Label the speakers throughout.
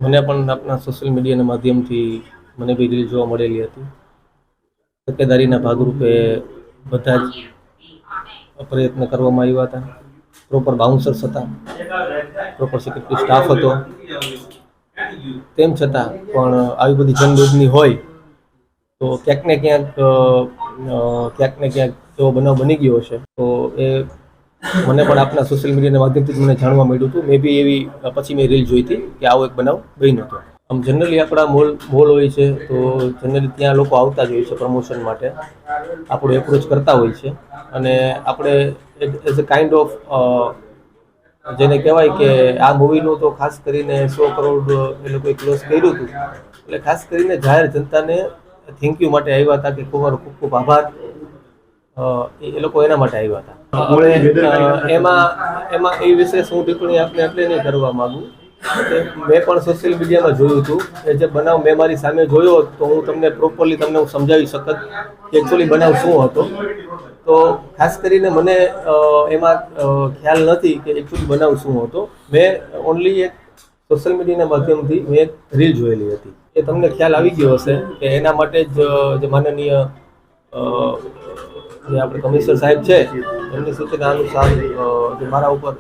Speaker 1: મને પણ આપણા સોશિયલ મીડિયાના માધ્યમથી મને બી રીલ જોવા મળેલી હતી. તકેદારીના ભાગરૂપે બધા જ પ્રયત્ન કરવામાં આવ્યા હતા. પ્રોપર બાઉન્સર્સ હતા, પ્રોપર સિક્યુરિટી સ્ટાફ હતો. તેમ છતાં પણ આવી બધી જનદોડની હોય તો ક્યાંક ને ક્યાંક એવો બનાવ બની ગયો હશે. તો એ મને પણ આપના સોશિયલ મીડિયાના માધ્યમથી જ મને જાણવા મળ્યું હતું. મેં બી એવી પછી મેં રીલ જોઈ હતી કે આવો એક બનાવ બન્યો હતો. આમ જનરલી આપણા મોલ હોય છે તો જનરલી ત્યાં લોકો આવતા જ હોય છે પ્રમોશન માટે, આપણું એપ્રોચ કરતા હોય છે અને આપણે એઝ અ કાઇન્ડ ઓફ જેને કહેવાય કે આ મૂવીનું તો ખાસ કરીને 100 કરોડ એ લોકોએ ક્લોઝ કર્યું હતું. એટલે ખાસ કરીને જાહેર જનતાને થેન્ક યુ માટે આવ્યા હતા કે તમારો ખૂબ ખૂબ આભાર. એ લોકો એના માટે આવ્યા હતા. એમાં એ વિશે હું ટિપ્પણી આપને એટલે નહીં કરવા માગું કે મેં પણ સોશિયલ મીડિયામાં જોયું હતું કે જે બનાવ મેં મારી સામે જોયો તો હું તમને પ્રોપરલી તમને હું સમજાવી શકત કે એકચ્યુઅલી બનાવ શું હતો. તો ખાસ કરીને મને એમાં ખ્યાલ નથી કે એકચ્યુઅલી બનાવ શું હતો. મેં ઓનલી એક સોશિયલ મીડિયાના માધ્યમથી મેં એક રીલ જોયેલી હતી. એ તમને ખ્યાલ આવી ગયો હશે કે એના માટે જ જે માનનીય જે આપણે કમિશનર સાહેબ છે એમની સૂચના અનુસાર જે મારા ઉપર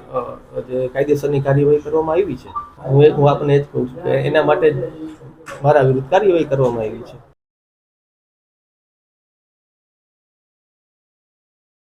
Speaker 1: જે કાયદેસરની કાર્યવાહી કરવામાં આવી છે, હું આપને એ જ કહું છું કે એના માટે જ મારા વિરુદ્ધ કાર્યવાહી કરવામાં આવી છે.